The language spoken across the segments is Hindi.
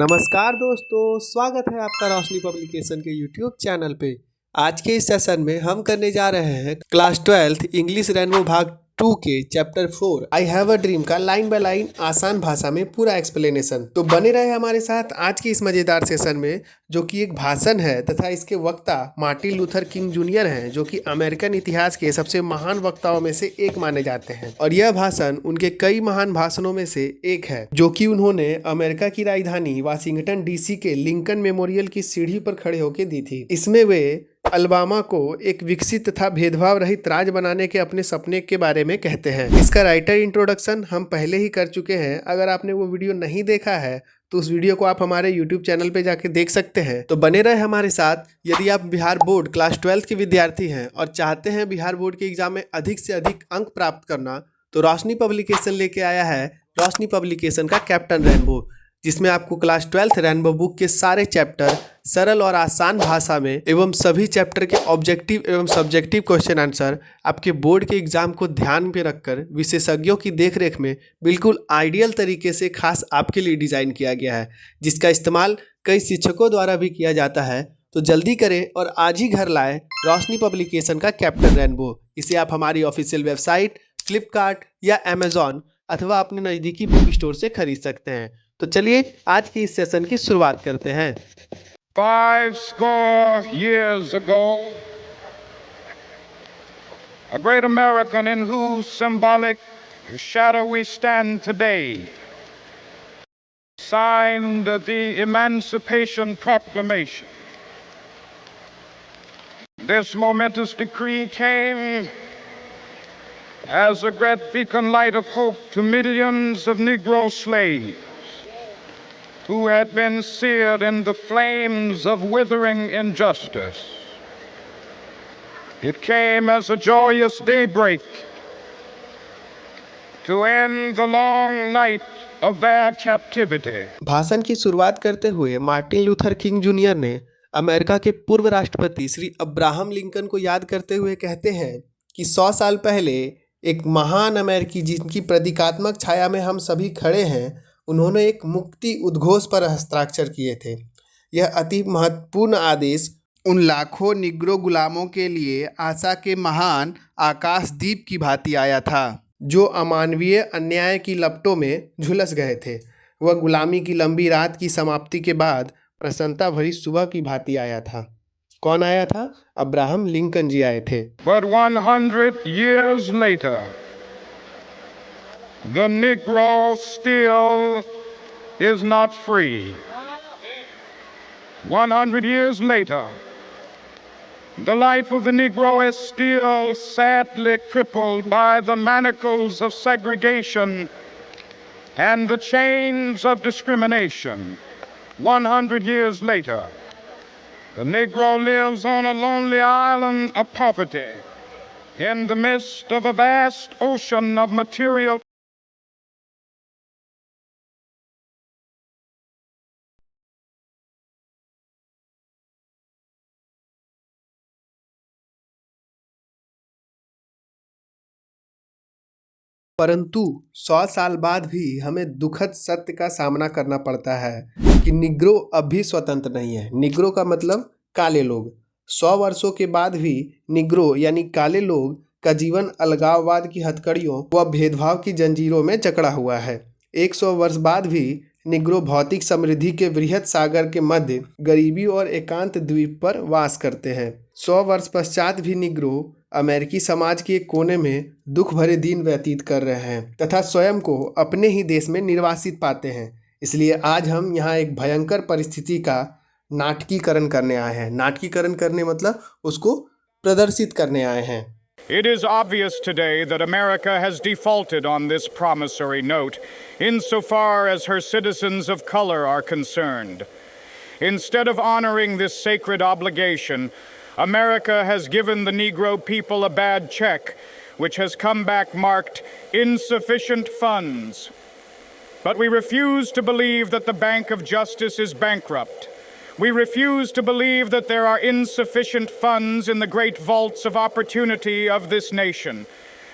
नमस्कार दोस्तों, स्वागत है आपका रोशनी पब्लिकेशन के यूट्यूब चैनल पे। आज के इस सेशन में हम करने जा रहे हैं क्लास 12th इंग्लिश रेनबो भाग 2 के chapter 4 I have a dream का लाइन बाय लाइन आसान भाषा में पूरा एक्सप्लेनेशन। तो बने रहे हमारे साथ आज के इस मजेदार सेशन में, जो कि एक भाषण है तथा इसके वक्ता मार्टिन लूथर किंग जूनियर हैं, जो कि अमेरिकन इतिहास के सबसे महान वक्ताओं में से एक माने जाते हैं। और यह भाषण उनके कई महान भाषणों में से एक है, जो कि उन्होंने अमेरिका की राजधानी वाशिंगटन डीसी के लिंकन मेमोरियल की सीढ़ी पर खड़े होकर दी थी। इसमें वे अलबामा को एक विकसित तथा भेदभाव रहित राज्य बनाने के अपने सपने के बारे में कहते हैं। इसका राइटर इंट्रोडक्शन हम पहले ही कर चुके हैं। अगर आपने वो वीडियो नहीं देखा है तो उस वीडियो को आप हमारे YouTube चैनल पे जाके देख सकते हैं। तो बने रहे हमारे साथ। यदि आप बिहार बोर्ड क्लास 12 के विद्यार्थी हैं और चाहते हैं बिहार बोर्ड के एग्जाम में अधिक से अधिक अंक प्राप्त करना, तो रोशनी पब्लिकेशन लेके आया है रोशनी पब्लिकेशन का कैप्टन रेनबो, जिसमें आपको क्लास 12th रेनबो बुक के सारे चैप्टर सरल और आसान भाषा में एवं सभी चैप्टर के ऑब्जेक्टिव एवं सब्जेक्टिव क्वेश्चन आंसर आपके बोर्ड के एग्जाम को ध्यान में रखकर विशेषज्ञों की देखरेख में बिल्कुल आइडियल तरीके से खास आपके लिए डिज़ाइन किया गया है, जिसका इस्तेमाल कई शिक्षकों द्वारा भी किया जाता है। तो जल्दी करें और आज ही घर लाएं रोशनी पब्लिकेशन का कैप्टन रेनबो। इसे आप हमारी ऑफिशियल वेबसाइट फ्लिपकार्ट या अमेजॉन अथवा अपने नज़दीकी बुक स्टोर से खरीद सकते हैं। तो चलिए आज की इस सेशन की शुरुआत करते हैं। 50 years ago, a great American in whose symbolic shadow we stand today signed the Emancipation Proclamation. This momentous decree came as a great beacon light of hope to millions of Negro slaves who had been seared in the flames of withering injustice. It came as a joyous daybreak to end the long night of their captivity. भाषण की शुरुआत करते हुए मार्टिन लूथर किंग जूनियर ने अमेरिका के पूर्व राष्ट्रपति श्री अब्राहम लिंकन को याद करते हुए कहते हैं कि 100 साल पहले एक महान अमेरिकी जिनकी प्रतीकात्मक छाया में हम सभी खड़े हैं, उन्होंने एक मुक्ति उद्घोष पर हस्ताक्षर किए थे। यह अति महत्वपूर्ण आदेश उन लाखों निग्रो गुलामों के लिए आशा के महान आकाशदीप की भांति आया था, जो अमानवीय अन्याय की लपटों में झुलस गए थे। वह गुलामी की लंबी रात की समाप्ति के बाद प्रसन्नता भरी सुबह की भांति आया था। कौन आया था? अब्राहम लिंकन जी आए थे। But 100 years later, the Negro still is not free. 100 years later, the life of the Negro is still sadly crippled by the manacles of segregation and the chains of discrimination. 100 years later, the Negro lives on a lonely island of poverty in the midst of a vast ocean of material. परंतु 100 साल बाद भी हमें दुखद सत्य का सामना करना पड़ता है कि निग्रो अब भी स्वतंत्र नहीं है। निग्रो का मतलब काले लोग। 100 वर्षों के बाद भी निग्रो यानी काले लोग का जीवन अलगाववाद की हथकड़ियों व भेदभाव की जंजीरों में जकड़ा हुआ है। 100 वर्ष बाद भी निग्रो भौतिक समृद्धि के वृहत सागर के मध्य गरीबी और एकांत द्वीप पर वास करते हैं। 100 वर्ष पश्चात भी निग्रो अमेरिकी समाज के एक कोने में दुख भरे दिन व्यतीत कर रहे हैं तथा स्वयं को अपने ही देश में निर्वासित पाते हैं। इसलिए आज हम यहाँ एक भयंकर परिस्थिति का नाटकीकरण करने आए हैं। नाटकीकरण करने मतलब उसको प्रदर्शित करने आए हैं। It is obvious today that America has defaulted on this promissory note insofar as her citizens of color are concerned. Instead of honoring this sacred obligation, America has given the Negro people a bad check, which has come back marked insufficient funds. But we refuse to believe that the Bank of Justice is bankrupt. We refuse to believe that there are insufficient funds in the great vaults of opportunity of this nation.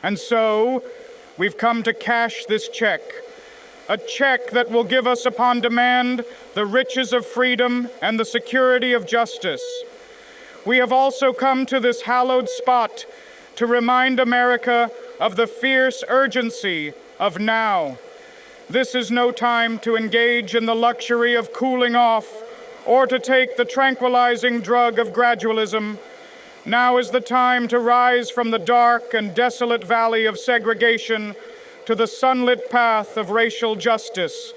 And so, we've come to cash this check a check that will give us upon demand the riches of freedom and the security of justice. We have also come to this hallowed spot to remind America of the fierce urgency of now. This is no time to engage in the luxury of cooling off or to take the tranquilizing drug of gradualism. Now is the time to rise from the dark and desolate valley of segregation to the sunlit path of racial justice.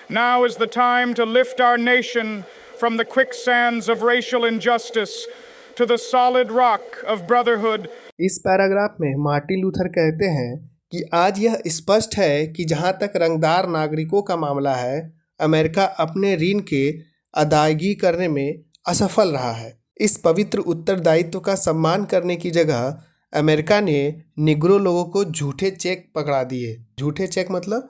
Now is the time to lift our nation from the quicksands of racial injustice to the solid rock of brotherhood. इस पैराग्राफ में मार्टिन लूथर कहते हैं कि आज यह स्पष्ट है कि जहां तक रंगदार नागरिकों का मामला है, अमेरिका अपने ऋण के अदायगी करने में असफल रहा है। इस पवित्र उत्तरदायित्व का सम्मान करने की जगह अमेरिका ने निग्रो लोगों को झूठे चेक पकड़ा दिए। झूठे चेक मतलब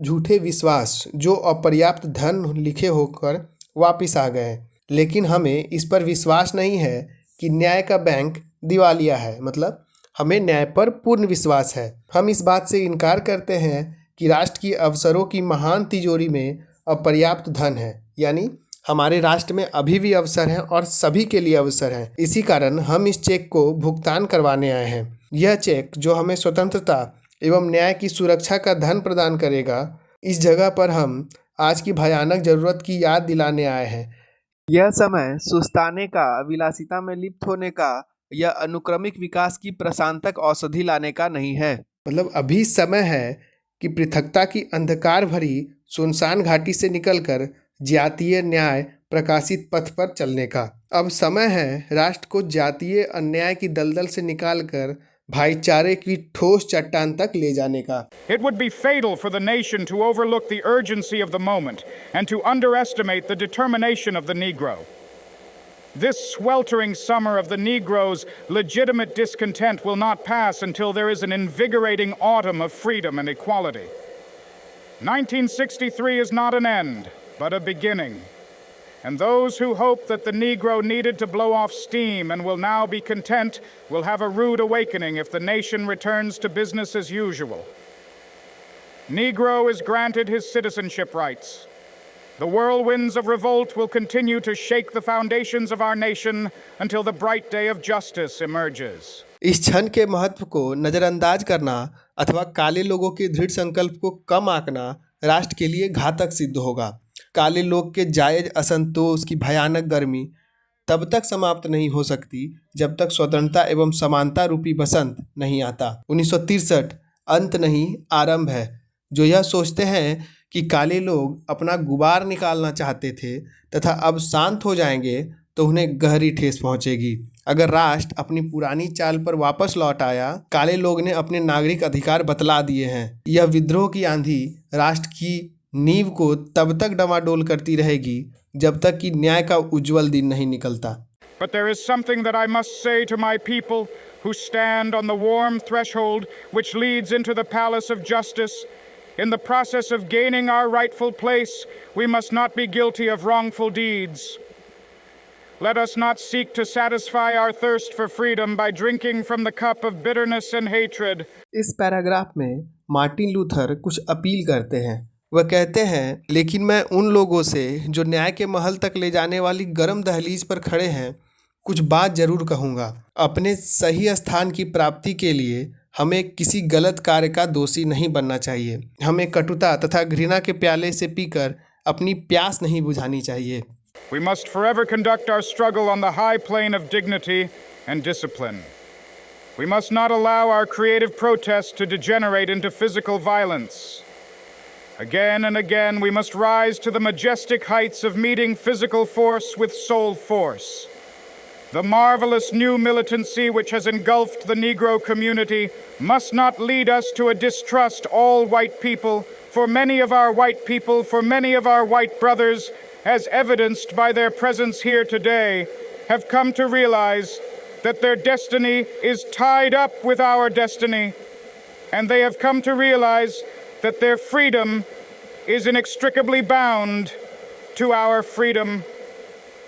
झूठे विश्वास जो अपर्याप्त धन लिखे होकर वापस आ गए। लेकिन हमें इस पर विश्वास नहीं है कि न्याय का बैंक दिवालिया है, मतलब हमें न्याय पर पूर्ण विश्वास है। हम इस बात से इनकार करते हैं कि राष्ट्र की अवसरों की महान तिजोरी में अपर्याप्त धन है, यानी हमारे राष्ट्र में अभी भी अवसर हैं और सभी के लिए अवसर हैं। इसी कारण हम इस चेक को भुगतान करवाने आए हैं। यह चेक जो हमें स्वतंत्रता एवं न्याय की सुरक्षा का धन प्रदान करेगा, इस जगह पर हम आज की भयानक जरूरत की याद दिलाने आए हैं। यह समय सुस्ताने का, विलासिता में लिप्त होने का या अनुक्रमिक विकास की प्रशांतक औषधि लाने का नहीं है। मतलब अभी समय है कि पृथकता की अंधकार भरी सुनसान घाटी से निकलकर जातीय न्याय प्रकाशित पथ पर चलने का। अब समय है राष्ट्र को जातीय अन्याय की दलदल से निकालकर भाईचारे की ठोस चट्टान तक ले जाने का। It would be fatal for the nation to overlook the urgency of the moment and to underestimate the determination of the Negro. This sweltering summer of the Negro's legitimate discontent will not pass until there is an invigorating autumn of freedom and equality. 1963 is not an end, but a beginning. And those who hope that the Negro needed to blow off steam and will now be content will have a rude awakening if the nation returns to business as usual. Negro is granted his citizenship rights. The whirlwinds of revolt will continue to shake the foundations of our nation until the bright day of justice emerges. इस क्षण के महत्व को नज़रअंदाज करना अथवा काले लोगों के दृढ़ संकल्प को कम आंकना राष्ट्र के लिए घातक सिद्ध होगा। काले लोग के जायज असंतोष की भयानक गर्मी तब तक समाप्त नहीं हो सकती जब तक स्वतंत्रता एवं समानता रूपी बसंत नहीं आता। 1963 अंत नहीं आरंभ है। जो यह सोचते हैं कि काले लोग अपना गुबार निकालना चाहते थे तथा अब शांत हो जाएंगे तो उन्हें गहरी ठेस पहुंचेगी। अगर राष्ट्र अपनी पुरानी चाल पर वापस लौट आया, काले लोग ने अपने नागरिक अधिकार बतला दिए हैं। यह विद्रोह की आंधी राष्ट्र की नींव को तब तक डमाडोल करती रहेगी जब तक कि न्याय का उज्जवल दिन नहीं निकलता। But there is something that I must say to my people who stand on the warm threshold which leads into the palace of justice. In the process of gaining our rightful place, we must not be guilty of wrongful deeds. Let us not seek to satisfy our thirst for freedom by drinking from the cup of bitterness and hatred. इस पैराग्राफ में मार्टिन लूथर कुछ अपील करते हैं। वह कहते हैं, लेकिन मैं उन लोगों से जो न्याय के महल तक ले जाने वाली गर्म दहलीज पर खड़े हैं कुछ बात जरूर कहूँगा। अपने सही स्थान की प्राप्ति के लिए हमें किसी गलत कार्य का दोषी नहीं बनना चाहिए। हमें कटुता तथा घृणा के प्याले से पीकर अपनी प्यास नहीं बुझानी चाहिए। We must forever conduct our struggle on the high plane of dignity and discipline. We must not allow our creative protest to degenerate into physical violence. Again and again, we must rise to the majestic heights of meeting physical force with soul force. The marvelous new militancy which has engulfed the Negro community must not lead us to a distrust all white people, for many of our white people, for many of our white brothers, as evidenced by their presence here today, have come to realize that their destiny is tied up with our destiny, and they have come to realize that their freedom is inextricably bound to our freedom.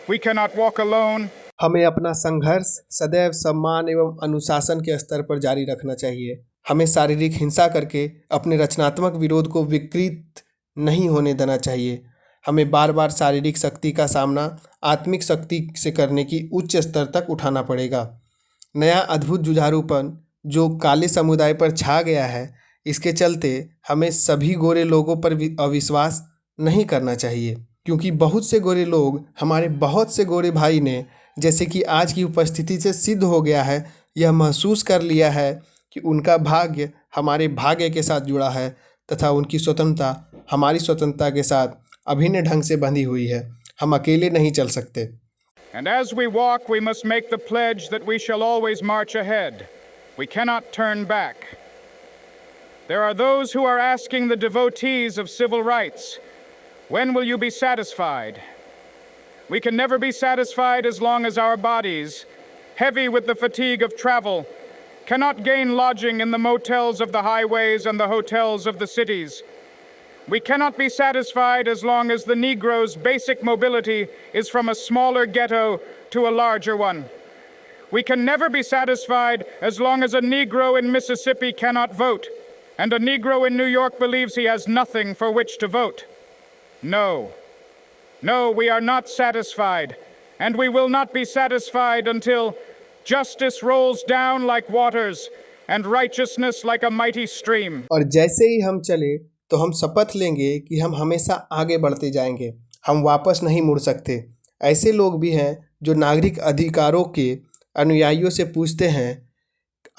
We cannot walk alone. हमें अपना संघर्ष सदैव सम्मान एवं अनुशासन के स्तर पर जारी रखना चाहिए। हमें शारीरिक हिंसा करके अपने रचनात्मक विरोध को विकृत नहीं होने देना चाहिए। हमें बार बार शारीरिक शक्ति का सामना आत्मिक शक्ति से करने की उच्च स्तर तक उठाना पड़ेगा। नया अद्भुत जुझारूपन जो काले समुदाय पर छा गया है, इसके चलते हमें सभी गोरे लोगों पर अविश्वास नहीं करना चाहिए, क्योंकि बहुत से गोरे लोग हमारे बहुत से गोरे भाई ने, जैसे कि आज की उपस्थिति से सिद्ध हो गया है, यह महसूस कर लिया है कि उनका भाग्य हमारे भाग्य के साथ जुड़ा है तथा उनकी स्वतंत्रता हमारी स्वतंत्रता के साथ अभिन्न ढंग से बंधी हुई है। हम अकेले नहीं चल सकते। And as we walk, we must make the pledge that we shall always march ahead. We cannot turn back. There are those who are asking the devotees of civil rights, when will you be satisfied? We can never be satisfied as long as our bodies, heavy with the fatigue of travel, cannot gain lodging in the motels of the highways and the hotels of the cities. We cannot be satisfied as long as the Negro's basic mobility is from a smaller ghetto to a larger one. We can never be satisfied as long as a Negro in Mississippi cannot vote, and a Negro in New York believes he has nothing for which to vote. No, we are not satisfied, and we will not be satisfied until justice rolls down like waters and righteousness like a mighty stream. और जैसे ही हम चले तो हम शपथ लेंगे कि हम हमेशा आगे बढ़ते जाएंगे, हम वापस नहीं मुड़ सकते। ऐसे लोग भी हैं जो नागरिक अधिकारों के अनुयायियों से पूछते हैं,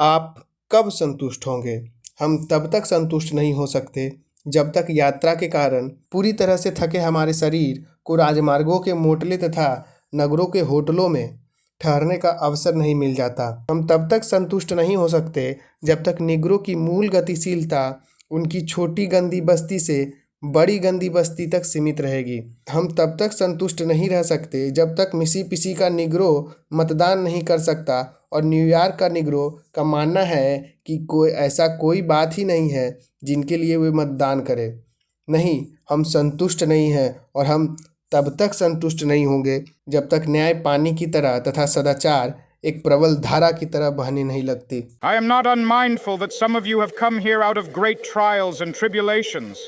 आप कब संतुष्ट होंगे? हम तब तक संतुष्ट नहीं हो सकते जब तक यात्रा के कारण पूरी तरह से थके हमारे शरीर को राजमार्गों के मोटले तथा नगरों के होटलों में ठहरने का अवसर नहीं मिल जाता। हम तब तक संतुष्ट नहीं हो सकते जब तक निगरों की मूल गतिशीलता उनकी छोटी गंदी बस्ती से बड़ी गंदी बस्ती तक सीमित रहेगी। हम तब तक संतुष्ट नहीं रह सकते जब तक मिसिसिपी का निग्रो मतदान नहीं कर सकता और न्यूयॉर्क का निग्रो का मानना है कि कोई बात ही नहीं है जिनके लिए वे मतदान करें। नहीं, हम संतुष्ट नहीं हैं और हम तब तक संतुष्ट नहीं होंगे जब तक न्याय पानी की तरह तथा सदाचार एक प्रबल धारा की तरह बहने नहीं लगती। I am not unmindful that some of you have come here out of great trials and tribulations.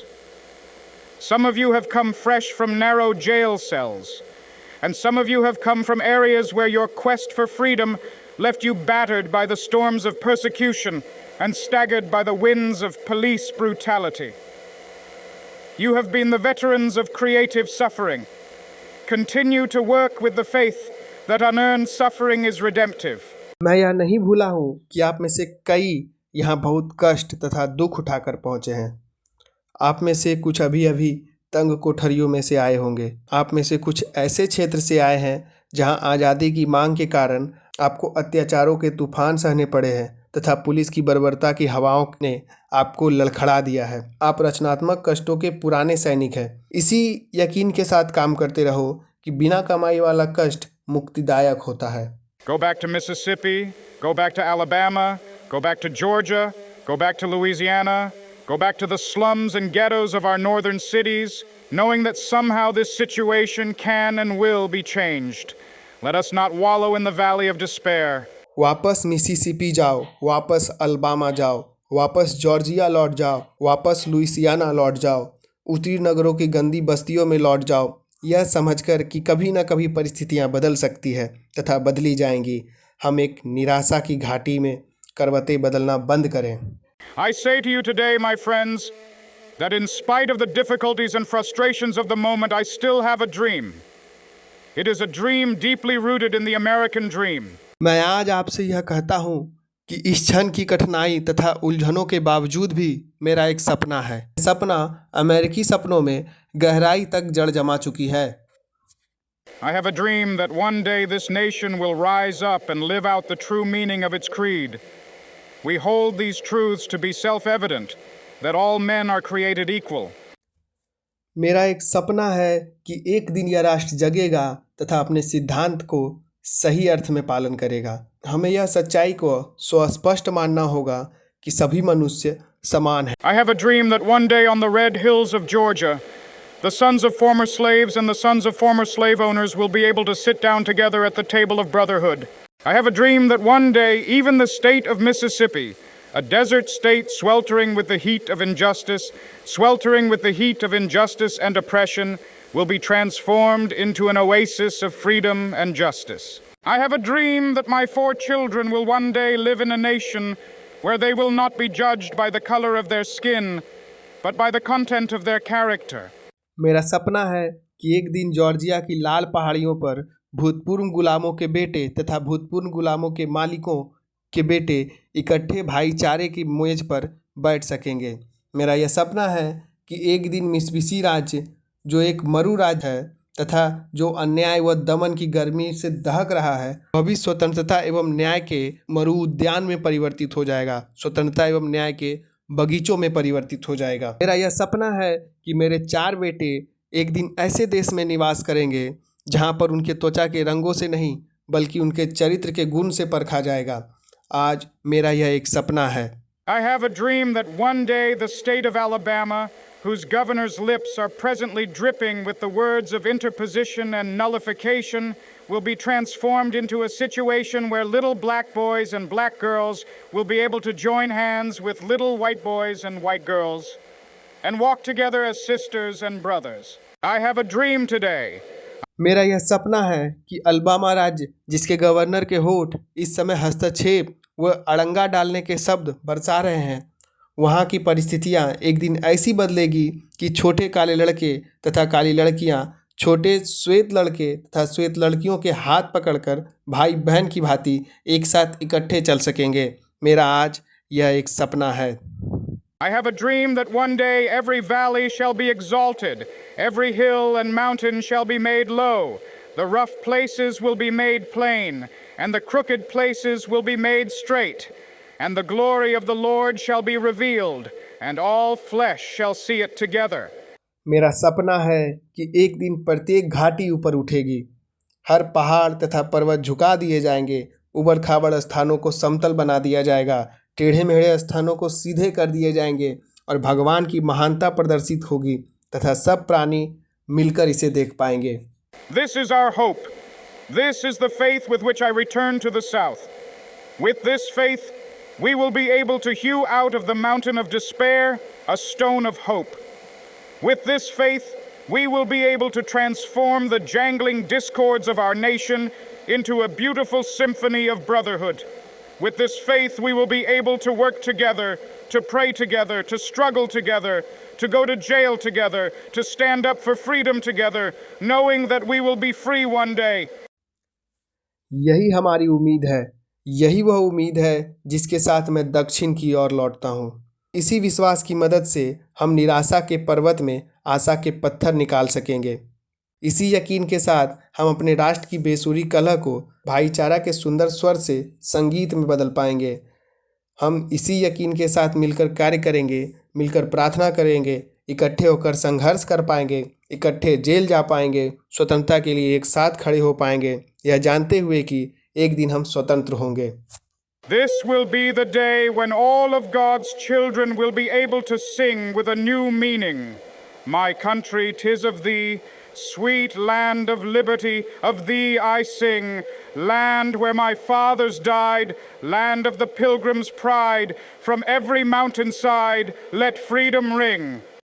Some of you have come fresh from narrow jail cells, and some of you have come from areas where your quest for freedom left you battered by the storms of persecution and staggered by the winds of police brutality. You have been the veterans of creative suffering. Continue to work with the faith that unearned suffering is redemptive. मैं यह नहीं भूला हूँ कि आप में से कई यहाँ बहुत कष्ट तथा दुख उठाकर पहुँचे हैं। आप में से कुछ अभी अभी तंग कोठरियों में से आए होंगे। आप में से कुछ ऐसे क्षेत्र से आए हैं जहाँ आज़ादी की मांग के कारण आपको अत्याचारों के तूफान सहने पड़े हैं तथा पुलिस की बर्बरता की हवाओं ने आपको ललखड़ा दिया है। आप रचनात्मक कष्टों के पुराने सैनिक हैं। इसी यकीन के साथ काम करते रहो कि बिना कमाई वाला कष्ट मुक्तिदायक होता है। Go back to Mississippi, go back to Alabama, go back to Georgia, go back to Louisiana, go back to the slums and ghettos of our northern cities, knowing that somehow this situation can and will be changed. Let us not wallow in the valley of despair. वापस मिसिसिपी जाओ, वापस अल्बामा जाओ, वापस जॉर्जिया लौट जाओ, वापस लुइसियाना लौट जाओ, उत्तरी नगरों की गंदी बस्तियों में लौट जाओ, यह समझकर कि कभी न कभी परिस्थितियां बदल सकती है तथा बदली जाएंगी। हम एक निराशा की घाटी में करवटें बदलना बंद करें। I say to you today, my friends, that in spite of the difficulties and frustrations of the moment, I still have a dream. It is a dream deeply rooted in the American dream. मैं आज आपसे यह कहता हूँ कि इस क्षण की कठिनाई तथा उलझनों के बावजूद भी मेरा एक सपना है। सपना अमेरिकी सपनों में गहराई तक जड़ जमा चुकी है। I have a dream that one day this nation will rise up and live out the true meaning of its creed. We hold these truths to be self-evident, that all men are created equal. मेरा एक सपना है कि एक दिन यह राष्ट्र जगेगा तथा अपने सिद्धांत को सही अर्थ में पालन करेगा। हमें यह सच्चाई को स्वस्पष्ट मानना होगा कि सभी मनुष्य समान हैं। I have a dream that one day on the red hills of Georgia, the sons of former slaves and the sons of former slave owners will be able to sit down together at the table of brotherhood. I have a dream that one day even the state of Mississippi, A desert state sweltering with the heat of injustice, and oppression, will be transformed into an oasis of freedom and justice. I have a dream that my 4 children will one day live in a nation where they will not be judged by the color of their skin, but by the content of their character. मेरा सपना है कि एक दिन जॉर्जिया की लाल पहाड़ियों पर भूतपूर्व गुलामों के बेटे तथा भूतपूर्व गुलामों के मालिकों के बेटे इकट्ठे भाईचारे की मेज पर बैठ सकेंगे। मेरा यह सपना है कि एक दिन मिस्सिसिपी राज्य, जो एक मरु राज्य है तथा जो अन्याय व दमन की गर्मी से दहक रहा है, वह भी स्वतंत्रता एवं न्याय के मरु उद्यान में परिवर्तित हो जाएगा, स्वतंत्रता एवं न्याय के बगीचों में परिवर्तित हो जाएगा। मेरा यह सपना है कि मेरे 4 बेटे एक दिन ऐसे देश में निवास करेंगे जहां पर उनके त्वचा के रंगों से नहीं बल्कि उनके चरित्र के गुण से परखा जाएगा। आज मेरा यह एक सपना है। I have a dream that one day the state of Alabama, whose governor's lips are presently dripping with the words of interposition and nullification, will be transformed into a situation where little black boys and black girls will be able to join hands with little white boys and white girls and walk together as sisters and brothers. I have a dream today. मेरा यह सपना है कि अलबामा राज्य, जिसके गवर्नर के होठ इस समय हस्तक्षेप व अड़ंगा डालने के शब्द बरसा रहे हैं, वहाँ की परिस्थितियाँ एक दिन ऐसी बदलेगी कि छोटे काले लड़के तथा काली लड़कियाँ छोटे श्वेत लड़के तथा श्वेत लड़कियों के हाथ पकड़कर भाई बहन की भांति एक साथ इकट्ठे चल सकेंगे। मेरा आज यह एक सपना है। I have a dream that one day every valley shall be exalted, every hill and mountain shall be made low, the rough places will be made plain, and the crooked places will be made straight, and the glory of the Lord shall be revealed, and all flesh shall see it together. मेरा सपना है कि एक दिन प्रत्येक घाटी ऊपर उठेगी, हर पहाड़ तथा पर्वत झुका दिए जाएंगे, उबड़ खाबड़ स्थानों को समतल बना दिया जाएगा, टेढ़े मेढ़े स्थानों को सीधे कर दिए जाएंगे और भगवान की महानता प्रदर्शित होगी तथा सब प्राणी मिलकर इसे देख पाएंगे। This is our hope. This is the faith with which I return to the south. With this faith, we will be able to hew out of the mountain of despair a stone of hope. With this faith, we will be able to transform the jangling discords of our nation into a beautiful symphony of brotherhood. With this faith, we will be able to work together, to pray together, to struggle together, to go to jail together, to stand up for freedom together, knowing that we will be free one day. यही हमारी उम्मीद है, यही वह उम्मीद है जिसके साथ मैं दक्षिण की ओर लौटता हूँ। इसी विश्वास की मदद से हम निराशा के पर्वत में आशा के पत्थर निकाल सकेंगे। इसी यकीन के साथ हम अपने राष्ट्र की बेसुरी कलह को भाईचारा के सुंदर स्वर से संगीत में बदल पाएंगे। हम इसी यकीन के साथ मिलकर कार्य करेंगे, मिलकर प्रार्थना करेंगे, इकट्ठे होकर संघर्ष कर पाएंगे, इकट्ठे जेल जा पाएंगे, स्वतंत्रता के लिए एक साथ खड़े हो पाएंगे, यह जानते हुए कि एक दिन हम स्वतंत्र होंगे। This will be the day when all of God's children will be able to sing with a new meaning. My country, 'tis of thee, sweet land of liberty, of thee I sing, land where my fathers died, land of the pilgrim's pride, from every mountainside let freedom ring.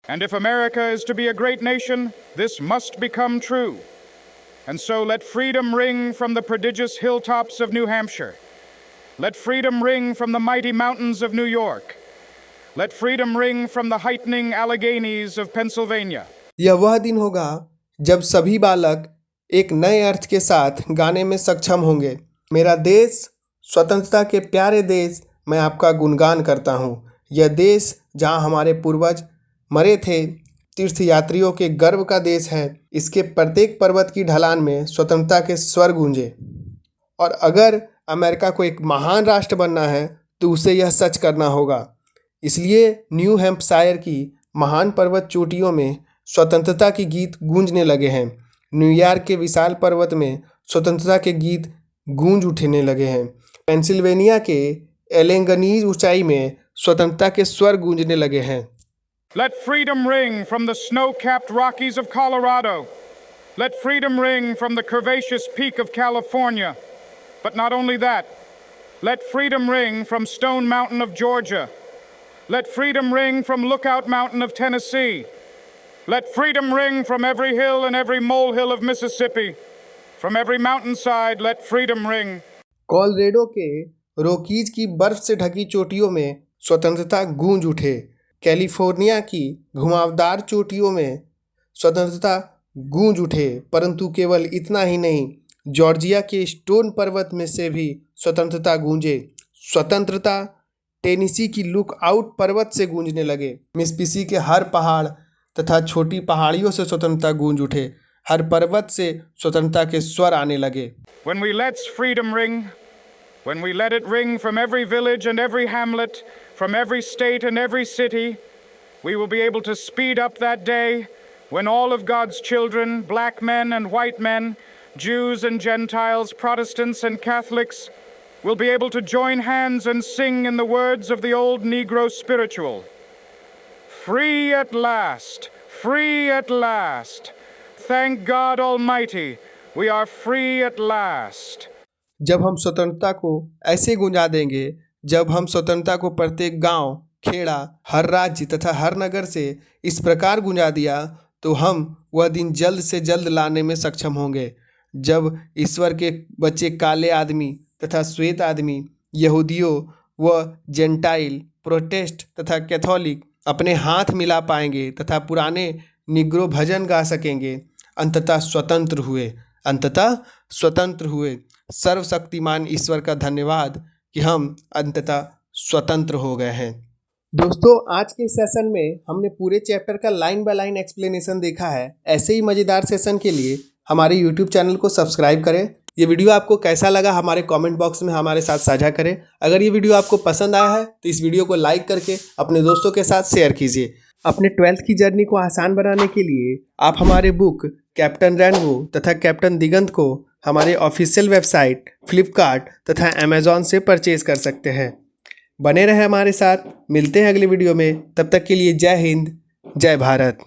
And if America is to be a great nation, this must become true. And so let freedom ring from the prodigious hilltops of New Hampshire. Let freedom ring from the mighty mountains of New York. Let freedom ring from the heightening Alleghenies of Pennsylvania. यह वह दिन होगा जब सभी बालक एक नए अर्थ के साथ गाने में सक्षम होंगे। मेरा देश, स्वतंत्रता के प्यारे देश, मैं आपका गुणगान करता हूँ। यह देश जहाँ हमारे पूर्वज मरे थे, तीर्थयात्रियों के गर्व का देश है। इसके प्रत्येक पर्वत की ढलान में स्वतंत्रता के स्वर गूंजे। और अगर अमेरिका को एक महान राष्ट्र बनना है तो उसे यह सच करना होगा। इसलिए न्यू हैम्पशायर की महान पर्वत चोटियों में स्वतंत्रता के गीत गूंजने लगे हैं। न्यूयॉर्क के विशाल पर्वत में स्वतंत्रता के गीत गूंज उठने लगे हैं। पेंसिल्वेनिया के एलेंगनीज ऊंचाई में स्वतंत्रता के स्वर गूंजने लगे हैं। Let freedom ring from the snow-capped Rockies of Colorado. Let freedom ring from the curvaceous peak of California. But not only that, Let freedom ring from Stone Mountain of Georgia. Let freedom ring from Lookout Mountain of Tennessee. Let freedom ring from every hill and every molehill of Mississippi. From every mountainside, let freedom ring. Colorado के रॉकीज की बर्फ से ढकी चोटियों में स्वतंत्रता गूंज उठे। कैलिफोर्निया की घुमावदार चोटियों में स्वतंत्रता गूंज उठे। परंतु केवल इतना ही नहीं, जॉर्जिया के स्टोन पर्वत में से भी स्वतंत्रता गूंजे। स्वतंत्रता टेनेसी की लुक आउट पर्वत से गूंजने लगे। मिसिसिपी के हर पहाड़ तथा छोटी पहाड़ियों से स्वतंत्रता गूंज उठे। हर पर्वत से स्वतंत्रता के स्वर आने लगे। When we let freedom ring, when we let it ring from every village and every hamlet, from every state and every city, we will be able to speed up that day when all of God's children, black men and white men, Jews and Gentiles, Protestants and Catholics, will be able to join hands and sing in the words of the old Negro spiritual. Free at last, free at last. Thank God Almighty, we are free at last. जब हम स्वतंत्रता को ऐसे गुंजा देंगे, जब हम स्वतंत्रता को प्रत्येक गांव, खेड़ा, हर राज्य तथा हर नगर से इस प्रकार गुंजा दिया, तो हम वह दिन जल्द से जल्द लाने में सक्षम होंगे जब ईश्वर के बच्चे काले आदमी तथा श्वेत आदमी, यहूदियों व जेंटाइल, प्रोटेस्ट तथा कैथोलिक अपने हाथ मिला पाएंगे तथा पुराने निग्रो भजन गा सकेंगे। अंततः स्वतंत्र हुए, अंततः स्वतंत्र हुए। सर्वशक्तिमान ईश्वर का धन्यवाद कि हम अंततः स्वतंत्र हो गए हैं। दोस्तों, आज के सेशन में हमने पूरे चैप्टर का लाइन बाय लाइन एक्सप्लेनेशन देखा है। ऐसे ही मज़ेदार सेशन के लिए हमारे YouTube चैनल को सब्सक्राइब करें। ये वीडियो आपको कैसा लगा हमारे कमेंट बॉक्स में हमारे साथ साझा करें। अगर ये वीडियो आपको पसंद आया है तो इस वीडियो को लाइक करके अपने दोस्तों के साथ शेयर कीजिए। अपने 12th की जर्नी को आसान बनाने के लिए आप हमारे बुक कैप्टन रेनबो तथा कैप्टन दिगंत को हमारे ऑफिशियल वेबसाइट फ्लिपकार्ट तथा अमेज़ॉन से परचेज कर सकते हैं। बने रहें हमारे साथ। मिलते हैं अगले वीडियो में। तब तक के लिए जय हिंद, जय भारत।